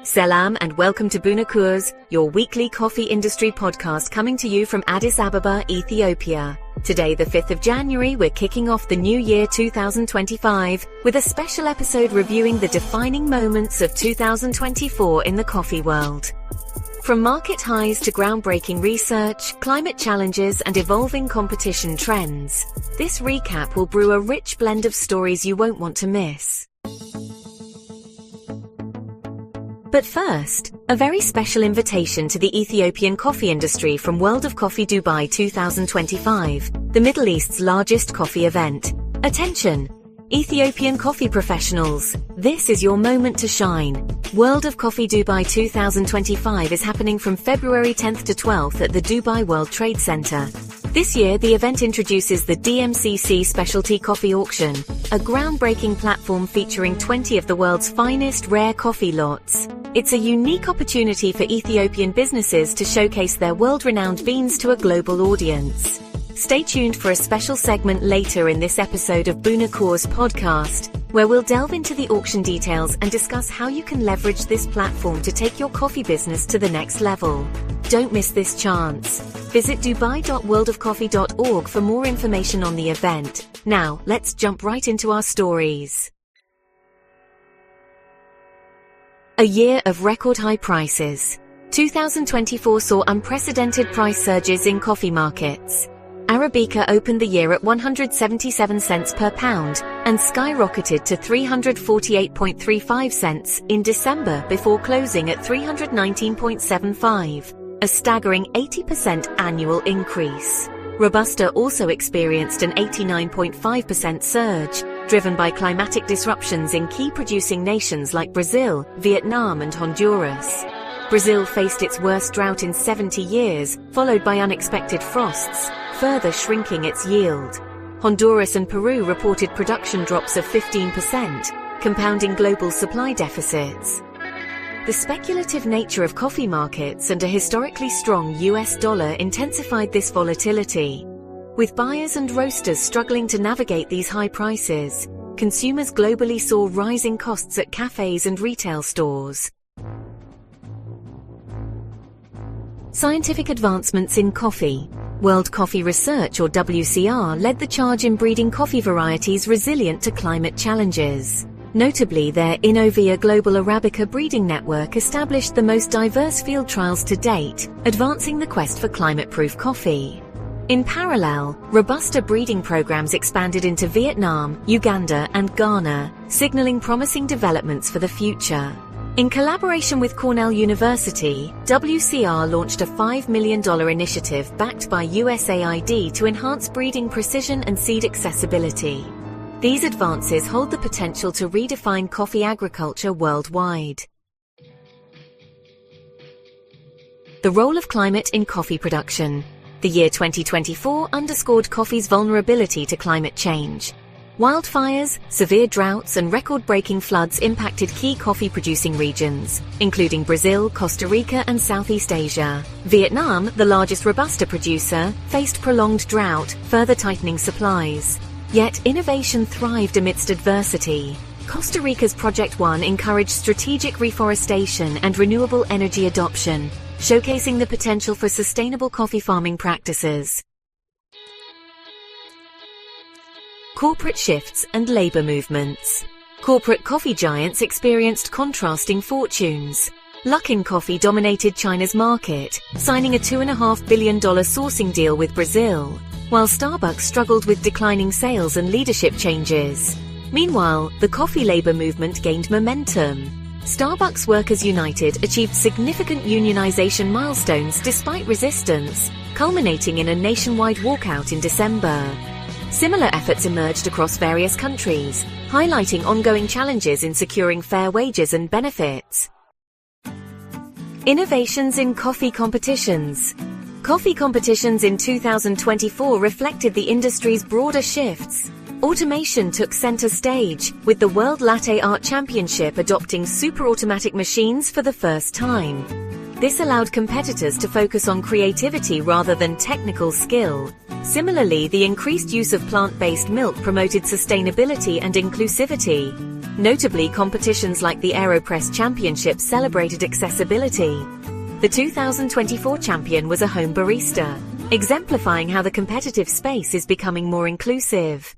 Selam and welcome to Bunakur's, your weekly coffee industry podcast coming to you from Addis Ababa, Ethiopia. Today, the 5th of January, we're kicking off the new year 2025 with a special episode reviewing the defining moments of 2024 in the coffee world. From market highs to groundbreaking research, climate challenges and evolving competition trends, this recap will brew a rich blend of stories you won't want to miss. But first, a very special invitation to the Ethiopian coffee industry from World of Coffee Dubai 2025, the Middle East's largest coffee event. Attention! Ethiopian coffee professionals, this is your moment to shine. World of Coffee Dubai 2025 is happening from February 10th to 12th at the Dubai World Trade Center. This year, the event introduces the DMCC Specialty Coffee Auction, a groundbreaking platform featuring 20 of the world's finest rare coffee lots. It's a unique opportunity for Ethiopian businesses to showcase their world-renowned beans to a global audience. Stay tuned for a special segment later in this episode of Bunakur's podcast, where we'll delve into the auction details and discuss how you can leverage this platform to take your coffee business to the next level. Don't miss this chance. Visit dubai.worldofcoffee.org for more information on the event. Now, let's jump right into our stories. A year of record high prices. 2024 saw unprecedented price surges in coffee markets. Arabica opened the year at 177 cents per pound and skyrocketed to 348.35 cents in December before closing at 319.75, a staggering 80% annual increase. Robusta also experienced an 89.5% surge, driven by climatic disruptions in key producing nations like Brazil, Vietnam and Honduras. Brazil faced its worst drought in 70 years, followed by unexpected frosts, further shrinking its yield. Honduras and Peru reported production drops of 15%, compounding global supply deficits. The speculative nature of coffee markets and a historically strong US dollar intensified this volatility. With buyers and roasters struggling to navigate these high prices, consumers globally saw rising costs at cafes and retail stores. Scientific advancements in coffee. World Coffee Research, or WCR, led the charge in breeding coffee varieties resilient to climate challenges. Notably, their Innovia Global Arabica breeding network established the most diverse field trials to date, advancing the quest for climate-proof coffee. In parallel, Robusta breeding programs expanded into Vietnam, Uganda, and Ghana, signaling promising developments for the future. In collaboration with Cornell University, WCR launched a $5 million initiative backed by USAID to enhance breeding precision and seed accessibility. These advances hold the potential to redefine coffee agriculture worldwide. The role of climate in coffee production. The year 2024 underscored coffee's vulnerability to climate change. Wildfires, severe droughts and record-breaking floods impacted key coffee-producing regions, including Brazil, Costa Rica and Southeast Asia. Vietnam, the largest Robusta producer, faced prolonged drought, further tightening supplies. Yet innovation thrived amidst adversity. Costa Rica's Project One encouraged strategic reforestation and renewable energy adoption, showcasing the potential for sustainable coffee farming practices. Corporate shifts and labor movements. Corporate coffee giants experienced contrasting fortunes. Luckin Coffee dominated China's market, signing a $2.5 billion sourcing deal with Brazil, while Starbucks struggled with declining sales and leadership changes. Meanwhile, the coffee labor movement gained momentum. Starbucks Workers United achieved significant unionization milestones despite resistance, culminating in a nationwide walkout in December. Similar efforts emerged across various countries, highlighting ongoing challenges in securing fair wages and benefits. Innovations in coffee competitions. Coffee competitions in 2024 reflected the industry's broader shifts. Automation took center stage, with the World Latte Art Championship adopting super-automatic machines for the first time. This allowed competitors to focus on creativity rather than technical skill. Similarly, the increased use of plant-based milk promoted sustainability and inclusivity. Notably, competitions like the AeroPress Championship celebrated accessibility. The 2024 champion was a home barista, exemplifying how the competitive space is becoming more inclusive.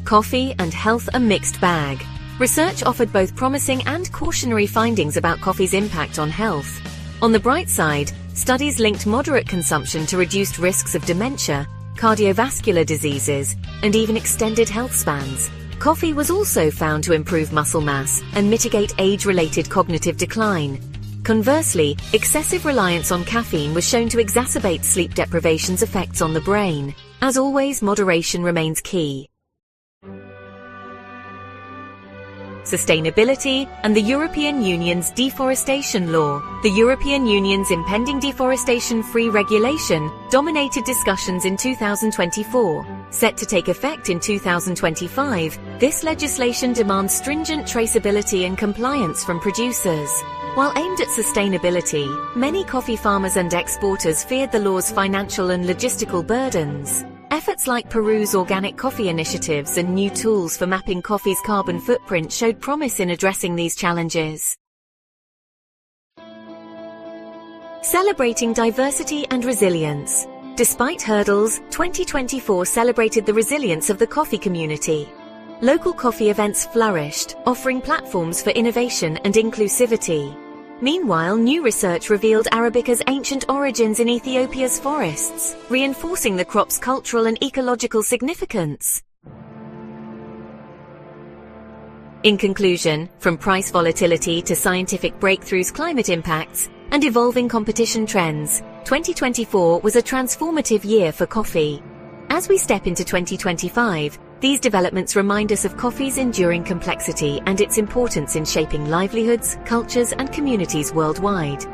Coffee and health, a mixed bag. Research offered both promising and cautionary findings about coffee's impact on health. On the bright side, studies linked moderate consumption to reduced risks of dementia, cardiovascular diseases, and even extended health spans. Coffee was also found to improve muscle mass and mitigate age-related cognitive decline. Conversely, excessive reliance on caffeine was shown to exacerbate sleep deprivation's effects on the brain. As always, moderation remains key. Sustainability and the European Union's deforestation law. The European Union's impending deforestation-free regulation dominated discussions in 2024. Set to take effect in 2025, this legislation demands stringent traceability and compliance from producers. While aimed at sustainability, many coffee farmers and exporters feared the law's financial and logistical burdens. Efforts like Peru's organic coffee initiatives and new tools for mapping coffee's carbon footprint showed promise in addressing these challenges. Celebrating diversity and resilience. Despite hurdles, 2024 celebrated the resilience of the coffee community. Local coffee events flourished, offering platforms for innovation and inclusivity. Meanwhile, new research revealed Arabica's ancient origins in Ethiopia's forests, reinforcing the crop's cultural and ecological significance. In conclusion, from price volatility to scientific breakthroughs, climate impacts, and evolving competition trends, 2024 was a transformative year for coffee. As we step into 2025, these developments remind us of coffee's enduring complexity and its importance in shaping livelihoods, cultures, and communities worldwide.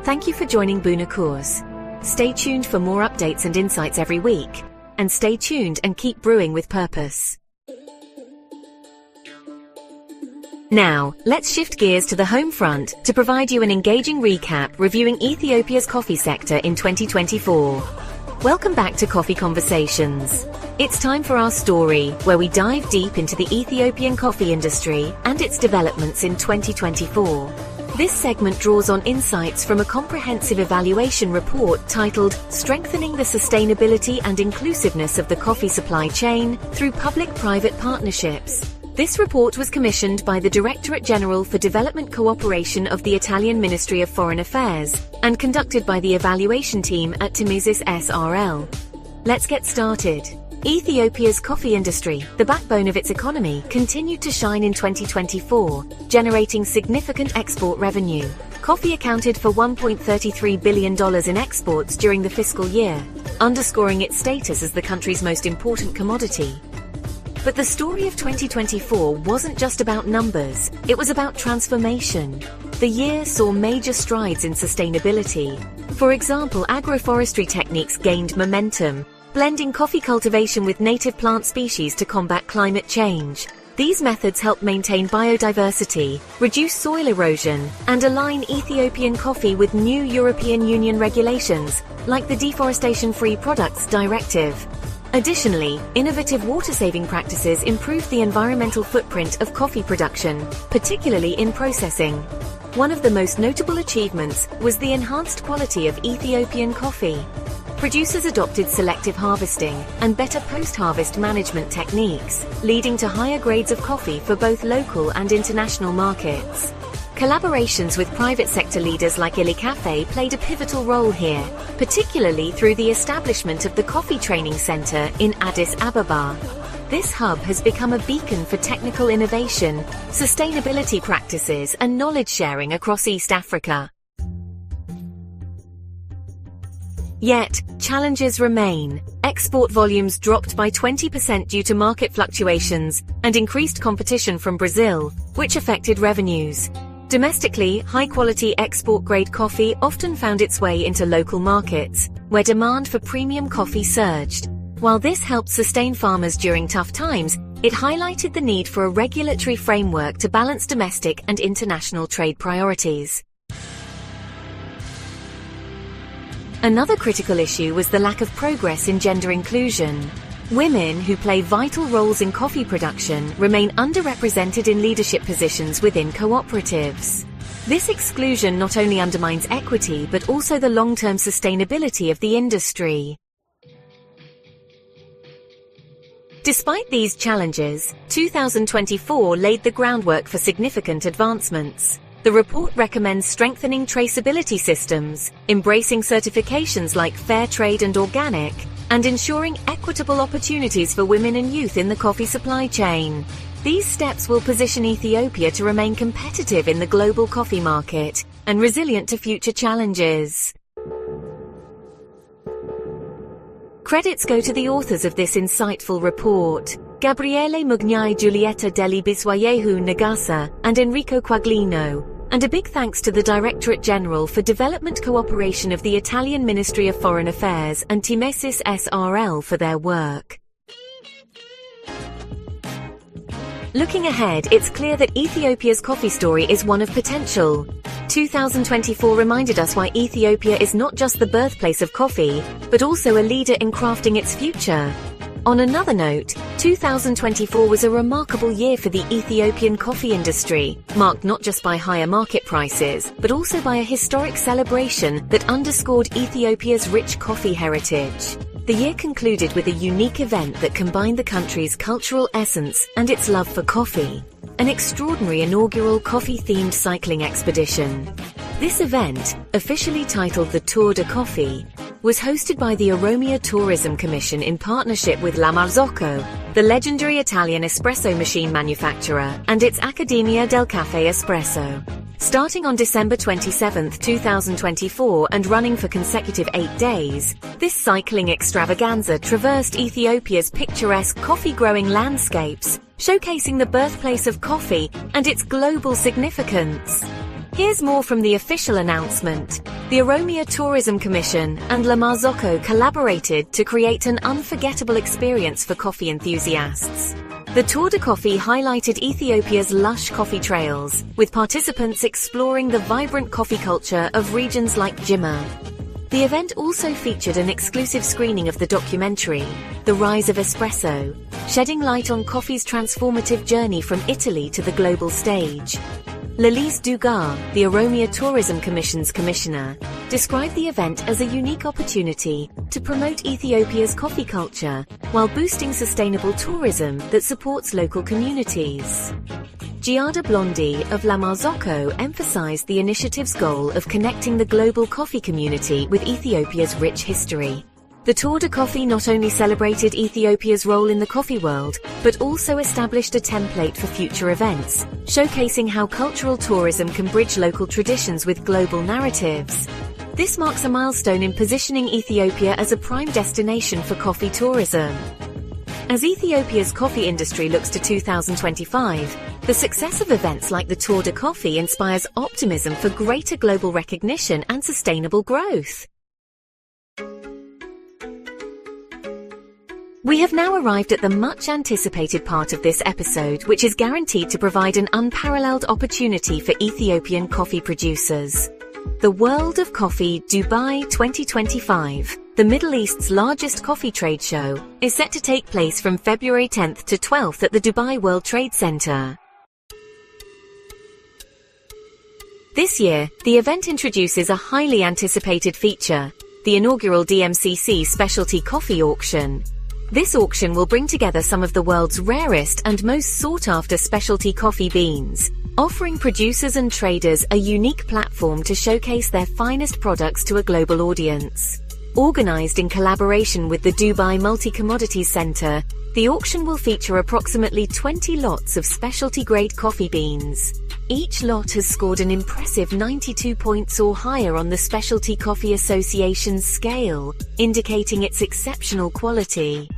Thank you for joining Buna Course. Stay tuned for more updates and insights every week. And stay tuned and keep brewing with purpose. Now, let's shift gears to the home front to provide you an engaging recap reviewing Ethiopia's coffee sector in 2024. Welcome back to Coffee Conversations. It's time for our story, where we dive deep into the Ethiopian coffee industry and its developments in 2024. This segment draws on insights from a comprehensive evaluation report titled Strengthening the Sustainability and Inclusiveness of the Coffee Supply Chain Through Public-Private Partnerships. This report was commissioned by the Directorate General for Development Cooperation of the Italian Ministry of Foreign Affairs and conducted by the evaluation team at Timisis SRL. Let's get started. Ethiopia's coffee industry, the backbone of its economy, continued to shine in 2024, generating significant export revenue. Coffee accounted for $1.33 billion in exports during the fiscal year, underscoring its status as the country's most important commodity. But the story of 2024 wasn't just about numbers, it was about transformation. The year saw major strides in sustainability. For example, agroforestry techniques gained momentum, blending coffee cultivation with native plant species to combat climate change. These methods help maintain biodiversity, reduce soil erosion, and align Ethiopian coffee with new European Union regulations, like the Deforestation-Free Products Directive. Additionally, innovative water-saving practices improved the environmental footprint of coffee production, particularly in processing. One of the most notable achievements was the enhanced quality of Ethiopian coffee. Producers adopted selective harvesting and better post-harvest management techniques, leading to higher grades of coffee for both local and international markets. Collaborations with private sector leaders like Ili Cafe played a pivotal role here, particularly through the establishment of the Coffee Training Center in Addis Ababa. This hub has become a beacon for technical innovation, sustainability practices, and knowledge sharing across East Africa. Yet, challenges remain. Export volumes dropped by 20% due to market fluctuations and increased competition from Brazil, which affected revenues. Domestically, high-quality export-grade coffee often found its way into local markets, where demand for premium coffee surged. While this helped sustain farmers during tough times, it highlighted the need for a regulatory framework to balance domestic and international trade priorities. Another critical issue was the lack of progress in gender inclusion. Women who play vital roles in coffee production remain underrepresented in leadership positions within cooperatives. This exclusion not only undermines equity but also the long-term sustainability of the industry. Despite these challenges, 2024 laid the groundwork for significant advancements. The report recommends strengthening traceability systems, embracing certifications like fair trade and organic, and ensuring equitable opportunities for women and youth in the coffee supply chain. These steps will position Ethiopia to remain competitive in the global coffee market and resilient to future challenges. Credits go to the authors of this insightful report: Gabriele Mugnai, Giulietta Deli Biswayehu Nagasa, and Enrico Quaglino. And a big thanks to the Directorate General for Development Cooperation of the Italian Ministry of Foreign Affairs and Timesis SRL for their work. Looking ahead, it's clear that Ethiopia's coffee story is one of potential. 2024 reminded us why Ethiopia is not just the birthplace of coffee, but also a leader in crafting its future. On another note, 2024 was a remarkable year for the Ethiopian coffee industry, marked not just by higher market prices, but also by a historic celebration that underscored Ethiopia's rich coffee heritage. The year concluded with a unique event that combined the country's cultural essence and its love for coffee: an extraordinary inaugural coffee-themed cycling expedition. This event, officially titled the Tour de Coffee, was hosted by the Oromia Tourism Commission in partnership with La Marzocco, the legendary Italian espresso machine manufacturer, and its Accademia del Caffè Espresso. Starting on December 27, 2024 and running for consecutive 8 days, this cycling extravaganza traversed Ethiopia's picturesque coffee-growing landscapes, showcasing the birthplace of coffee and its global significance. Here's more from the official announcement. The Oromia Tourism Commission and La Marzocco collaborated to create an unforgettable experience for coffee enthusiasts. The Tour de Coffee highlighted Ethiopia's lush coffee trails, with participants exploring the vibrant coffee culture of regions like Jimma. The event also featured an exclusive screening of the documentary, The Rise of Espresso, shedding light on coffee's transformative journey from Italy to the global stage. Lalise Dugar, the Oromia Tourism Commission's commissioner, described the event as a unique opportunity to promote Ethiopia's coffee culture while boosting sustainable tourism that supports local communities. Giada Blondi of La Marzocco emphasized the initiative's goal of connecting the global coffee community with Ethiopia's rich history. The Tour de Coffee not only celebrated Ethiopia's role in the coffee world, but also established a template for future events, showcasing how cultural tourism can bridge local traditions with global narratives. This marks a milestone in positioning Ethiopia as a prime destination for coffee tourism. As Ethiopia's coffee industry looks to 2025, the success of events like the Tour de Coffee inspires optimism for greater global recognition and sustainable growth. We have now arrived at the much-anticipated part of this episode, which is guaranteed to provide an unparalleled opportunity for Ethiopian coffee producers. The World of Coffee Dubai 2025, the Middle East's largest coffee trade show, is set to take place from February 10th to 12th at the Dubai World Trade Center. This year, the event introduces a highly anticipated feature, the inaugural DMCC Specialty Coffee Auction. This auction will bring together some of the world's rarest and most sought-after specialty coffee beans, offering producers and traders a unique platform to showcase their finest products to a global audience. Organized in collaboration with the Dubai Multi-Commodities Center, the auction will feature approximately 20 lots of specialty-grade coffee beans. Each lot has scored an impressive 92 points or higher on the Specialty Coffee Association's scale, indicating its exceptional quality.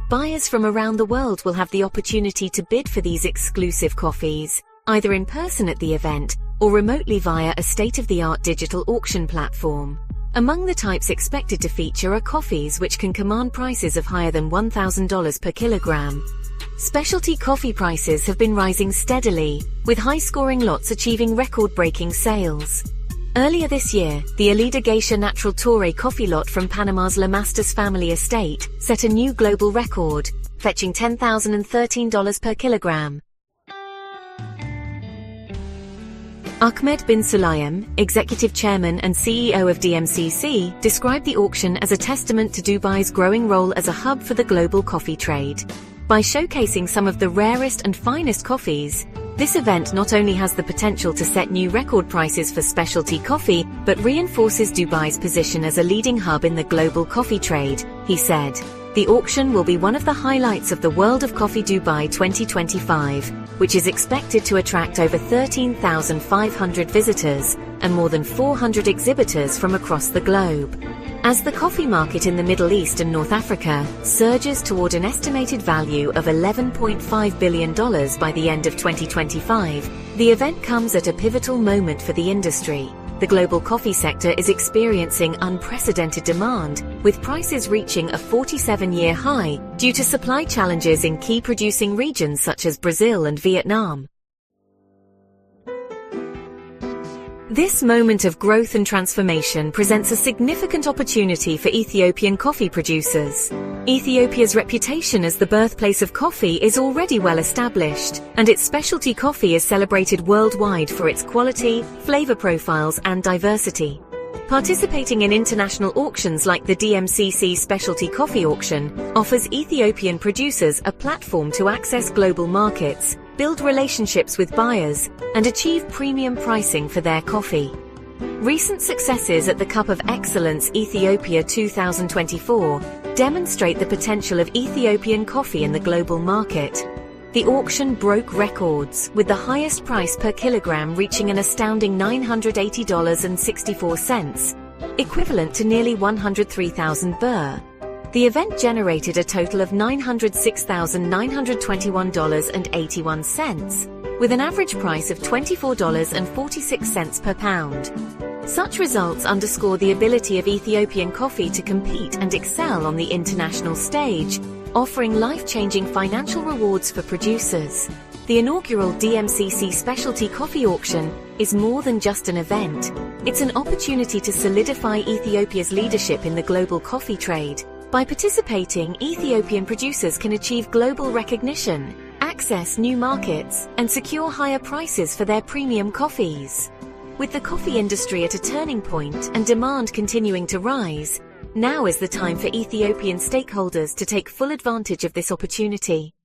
Buyers from around the world will have the opportunity to bid for these exclusive coffees, either in person at the event or remotely via a state-of-the-art digital auction platform. Among the types expected to feature are coffees which can command prices of higher than $1,000 per kilogram. Specialty coffee prices have been rising steadily, with high-scoring lots achieving record-breaking sales. Earlier this year, the Elida Geisha Natural Torre coffee lot from Panama's Lamastas family estate set a new global record, fetching $10,013 per kilogram. Ahmed bin Sulayem, executive chairman and CEO of DMCC, described the auction as a testament to Dubai's growing role as a hub for the global coffee trade. By showcasing some of the rarest and finest coffees, this event not only has the potential to set new record prices for specialty coffee, but reinforces Dubai's position as a leading hub in the global coffee trade, he said. The auction will be one of the highlights of the World of Coffee Dubai 2025, which is expected to attract over 13,500 visitors and more than 400 exhibitors from across the globe. As the coffee market in the Middle East and North Africa surges toward an estimated value of $11.5 billion by the end of 2025, the event comes at a pivotal moment for the industry. The global coffee sector is experiencing unprecedented demand, with prices reaching a 47-year high due to supply challenges in key producing regions such as Brazil and Vietnam. This moment of growth and transformation presents a significant opportunity for Ethiopian coffee producers. Ethiopia's reputation as the birthplace of coffee is already well established, and its specialty coffee is celebrated worldwide for its quality, flavor profiles, and diversity. Participating in international auctions like the DMCC Specialty Coffee Auction offers Ethiopian producers a platform to access global markets, build relationships with buyers, and achieve premium pricing for their coffee. Recent successes at the Cup of Excellence Ethiopia 2024 demonstrate the potential of Ethiopian coffee in the global market. The auction broke records, with the highest price per kilogram reaching an astounding $980.64, equivalent to nearly 103,000 birr. The event generated a total of $906,921.81, with an average price of $24.46 per pound. Such results underscore the ability of Ethiopian coffee to compete and excel on the international stage, offering life-changing financial rewards for producers. The inaugural DMCC Specialty Coffee Auction is more than just an event. It's an opportunity to solidify Ethiopia's leadership in the global coffee trade. By participating, Ethiopian producers can achieve global recognition, access new markets, and secure higher prices for their premium coffees. With the coffee industry at a turning point and demand continuing to rise, now is the time for Ethiopian stakeholders to take full advantage of this opportunity.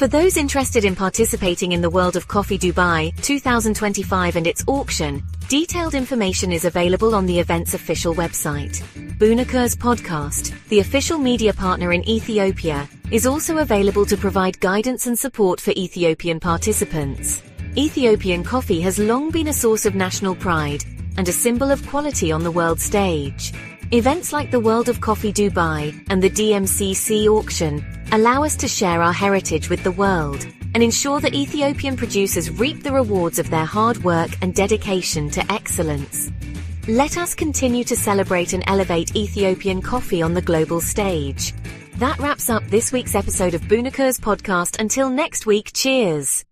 For those interested in participating in the World of Coffee Dubai 2025 and its auction, detailed information is available on the event's official website. Buniker's podcast, the official media partner in Ethiopia, is also available to provide guidance and support for Ethiopian participants. Ethiopian coffee has long been a source of national pride and a symbol of quality on the world stage. Events like the World of Coffee Dubai and the DMCC auction allow us to share our heritage with the world and ensure that Ethiopian producers reap the rewards of their hard work and dedication to excellence. Let us continue to celebrate and elevate Ethiopian coffee on the global stage. That wraps up this week's episode of Buniker's podcast. Until next week, cheers!